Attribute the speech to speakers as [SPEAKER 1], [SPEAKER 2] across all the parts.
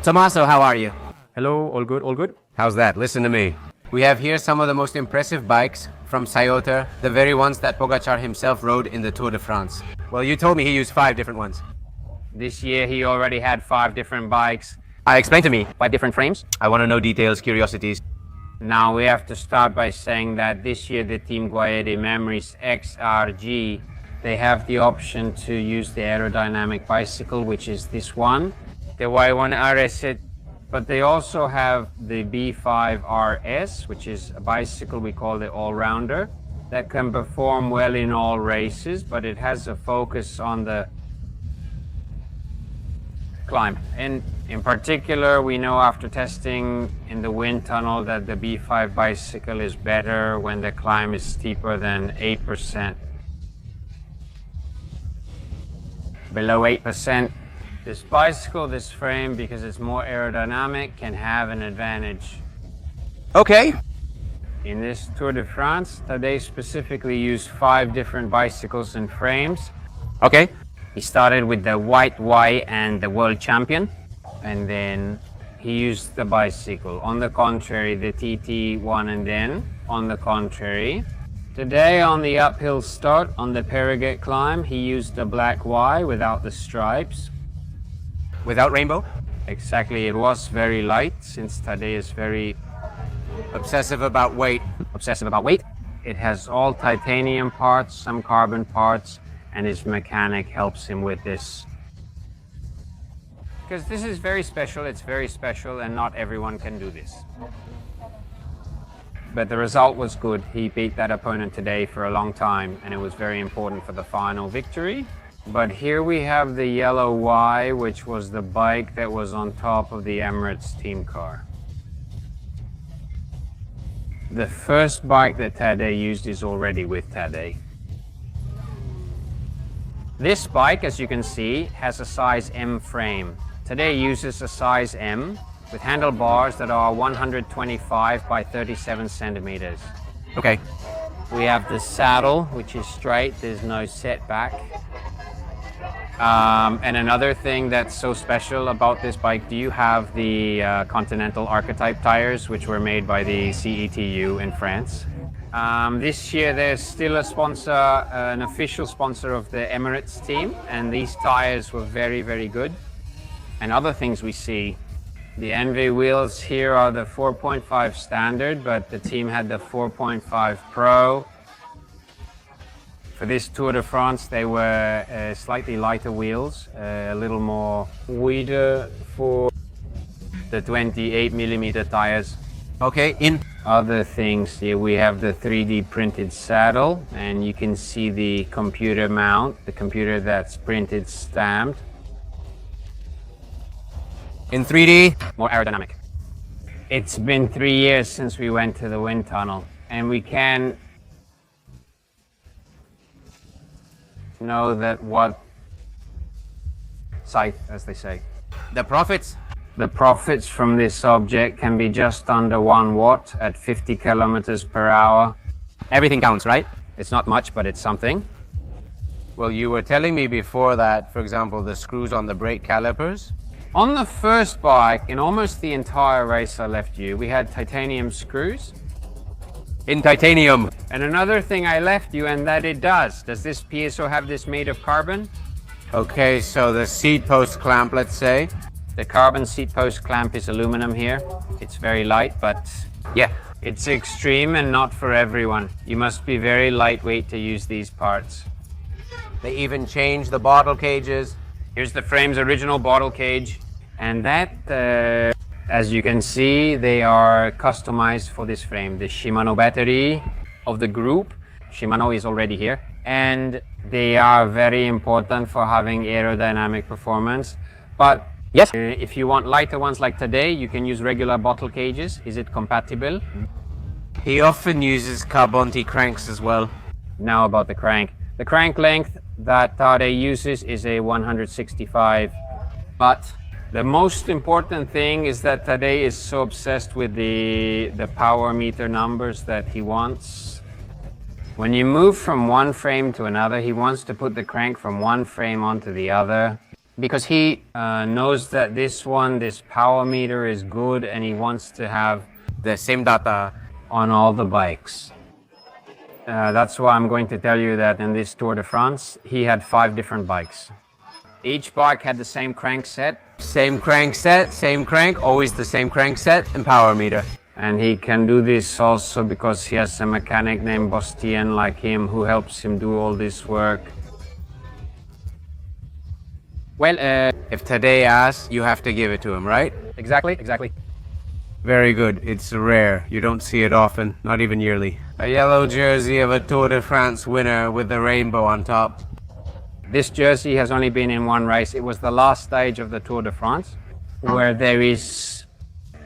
[SPEAKER 1] Tommaso, how are you?
[SPEAKER 2] Hello, all good, all good?
[SPEAKER 1] How's that? Listen to me. We have here some of the most impressive bikes from Toyota, the very ones that Pogačar himself rode in the Tour de France. Well, you told me he used 5 different ones.
[SPEAKER 2] This year he already had 5 different bikes.
[SPEAKER 1] Explain to me.
[SPEAKER 2] 5 different frames?
[SPEAKER 1] I want to know details, curiosities.
[SPEAKER 2] Now we have to start by saying that this year the Team Aerodynamics XRG, they have the option to use the aerodynamic bicycle, which is this one, the Y1RS, but they also have the Y1RS, which is a bicycle we call the all-rounder, that can perform well in all races, but it has a focus on the climb. And in particular, we know after testing in the wind tunnel that the B5 bicycle is better when the climb is steeper than 8%. Below 8%, this bicycle, this frame, because it's more aerodynamic, can have an advantage.
[SPEAKER 1] Okay.
[SPEAKER 2] In this Tour de France, Tadej specifically used 5 different bicycles and frames.
[SPEAKER 1] Okay.
[SPEAKER 2] He started with the white Y and the world champion, and then he used the bicycle. On the contrary, the TT1, and then, on the contrary, today on the uphill start, on the Perigette climb, he used the black Y without the stripes.
[SPEAKER 1] Without rainbow?
[SPEAKER 2] Exactly, it was very light, since Tadej is very
[SPEAKER 1] obsessive about weight.
[SPEAKER 2] It has all titanium parts, some carbon parts, and his mechanic helps him with this. Because this is very special, it's very special, and not everyone can do this. But the result was good. He beat that opponent today for a long time, and it was very important for the final victory. But here we have the yellow Y, which was the bike that was on top of the Emirates team car. The first bike that Tadej used is already with Tadej. This bike, as you can see, has a size M frame. Tadej uses a size M with handlebars that are 125 by 37 centimeters.
[SPEAKER 1] Okay.
[SPEAKER 2] We have the saddle, which is straight, there's no setback. And another thing that's so special about this bike, do you have the Continental Archetype tires, which were made by the CETU in France? This year there's still a sponsor, an official sponsor of the Emirates team, and these tires were very, very good. And other things we see, the NV wheels here are the 4.5 standard, but the team had the 4.5 Pro. For this Tour de France, they were slightly lighter wheels, a little more wider for the 28mm tires.
[SPEAKER 1] Okay, in
[SPEAKER 2] other things here, we have the 3D printed saddle, and you can see the computer mount, the computer that's printed stamped.
[SPEAKER 1] In 3D,
[SPEAKER 2] more aerodynamic. It's been 3 years since we went to the wind tunnel, and we can know that what sight, as they say.
[SPEAKER 1] the profits.
[SPEAKER 2] The profits from this object can be just under 1 watt at 50 kilometers per hour.
[SPEAKER 1] Everything counts, right?
[SPEAKER 2] It's not much, but it's something.
[SPEAKER 1] Well, you were telling me before that, for example, the screws on the brake calipers.
[SPEAKER 2] On the first bike, in almost the entire race I left you, we had titanium screws.
[SPEAKER 1] In titanium.
[SPEAKER 2] And another thing I left you, and that it does. Does this PSO have this made of carbon?
[SPEAKER 1] Okay, so the seat post clamp, let's say.
[SPEAKER 2] The carbon seat post clamp is aluminum here. It's very light, but
[SPEAKER 1] Yeah.
[SPEAKER 2] it's extreme and not for everyone. You must be very lightweight to use these parts.
[SPEAKER 1] They even changed the bottle cages.
[SPEAKER 2] Here's the frame's original bottle cage. And that, as you can see, they are customized for this frame. The Shimano battery of the group, Shimano is already here. And they are very important for having aerodynamic performance. But
[SPEAKER 1] Yes.
[SPEAKER 2] if you want lighter ones like today, you can use regular bottle cages. Is it compatible?
[SPEAKER 1] He often uses Carbonti cranks as well.
[SPEAKER 2] Now about the crank. The crank length that Tadej uses is a 165, but the most important thing is that Tadej is so obsessed with the power meter numbers that he wants. When you move from one frame to another, he wants to put the crank from one frame onto the other. because he knows that this power meter is good and he wants to have
[SPEAKER 1] the same data
[SPEAKER 2] on all the bikes. That's why I'm going to tell you that in this Tour de France, he had 5 different bikes. Each bike had the same crankset.
[SPEAKER 1] Same crankset, same crank, always the same crankset and power meter.
[SPEAKER 2] And he can do this also because he has a mechanic named Bastien like him who helps him do all this work. Well,
[SPEAKER 1] if Tadej asks, you have to give it to him, right?
[SPEAKER 2] Exactly.
[SPEAKER 1] Very good. It's rare. You don't see it often, not even yearly. A yellow jersey of a Tour de France winner with the rainbow on top.
[SPEAKER 2] This jersey has only been in one race. It was the last stage of the Tour de France, where there is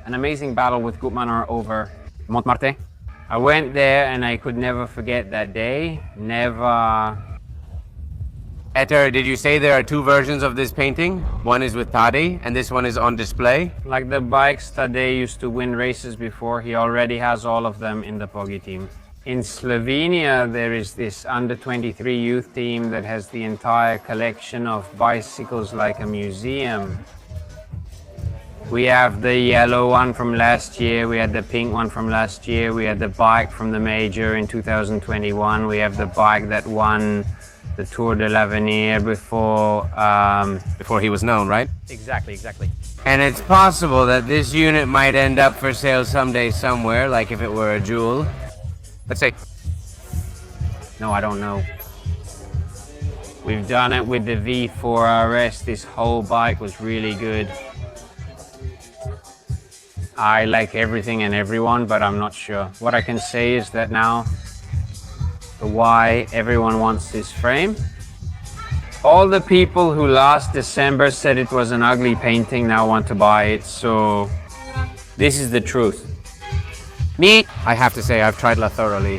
[SPEAKER 2] an amazing battle with Gutmanner over Montmartre. I went there and I could never forget that day. Never.
[SPEAKER 1] Etter, did you say there are 2 versions of this painting? One is with Tadej, and this one is on display?
[SPEAKER 2] Like the bikes Tadej used to win races before, he already has all of them in the Pogi team. In Slovenia, there is this under-23 youth team that has the entire collection of bicycles like a museum. We have the yellow one from last year, we had the pink one from last year, we had the bike from the major in 2021, we have the bike that won the Tour de l'Avenir before
[SPEAKER 1] he was known, right?
[SPEAKER 2] Exactly.
[SPEAKER 1] And it's possible that this unit might end up for sale someday somewhere, like if it were a jewel. Let's say.
[SPEAKER 2] No, I don't know. We've done it with the Y1RS. This whole bike was really good. I like everything and everyone, but I'm not sure. What I can say is that now, the Y, everyone wants this frame. All the people who last December said it was an ugly painting now want to buy it, so this is the truth.
[SPEAKER 1] Me, I have to say, I've tried La thoroughly.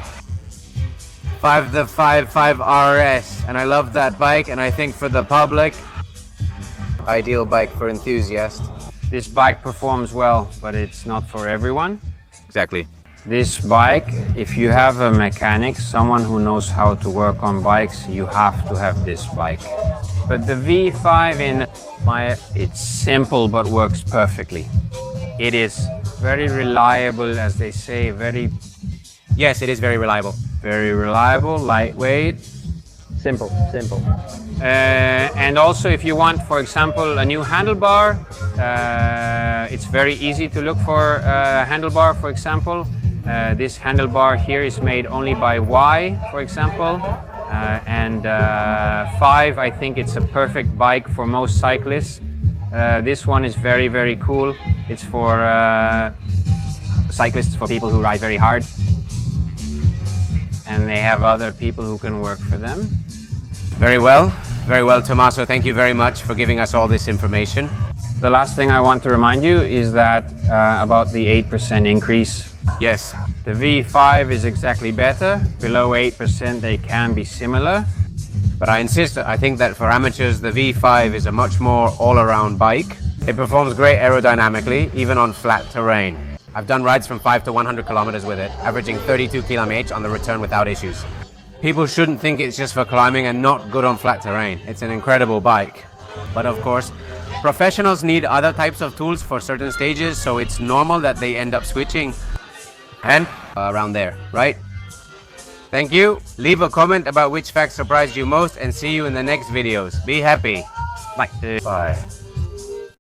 [SPEAKER 1] The 5.5 RS, and I love that bike, and I think for the public, ideal bike for enthusiasts.
[SPEAKER 2] This bike performs well, but it's not for everyone.
[SPEAKER 1] Exactly.
[SPEAKER 2] This bike, if you have a mechanic, someone who knows how to work on bikes, you have to have this bike. But the V5 it's simple but works perfectly. It is very reliable, as they say,
[SPEAKER 1] Yes, it is very reliable.
[SPEAKER 2] Very reliable, lightweight. Simple. And also if you want, for example, a new handlebar, it's very easy to look for a handlebar, for example. This handlebar here is made only by Y, for example. And 5, I think it's a perfect bike for most cyclists. This one is very cool. It's for cyclists, for people who ride very hard. And they have other people who can work for them.
[SPEAKER 1] Very well, Tommaso. Thank you very much for giving us all this information.
[SPEAKER 2] The last thing I want to remind you is that about the 8% increase.
[SPEAKER 1] Yes.
[SPEAKER 2] The V5 is exactly better. Below 8%, they can be similar.
[SPEAKER 1] But I insist, I think that for amateurs, the V5 is a much more all-around bike. It performs great aerodynamically, even on flat terrain. I've done rides from 5 to 100 kilometers with it, averaging 32 km on the return without issues. People shouldn't think it's just for climbing and not good on flat terrain. It's an incredible bike. But of course, professionals need other types of tools for certain stages, so it's normal that they end up switching and around there, right? Thank you. Leave a comment about which fact surprised you most, and see you in the next videos. Be happy. Bye.
[SPEAKER 2] Bye.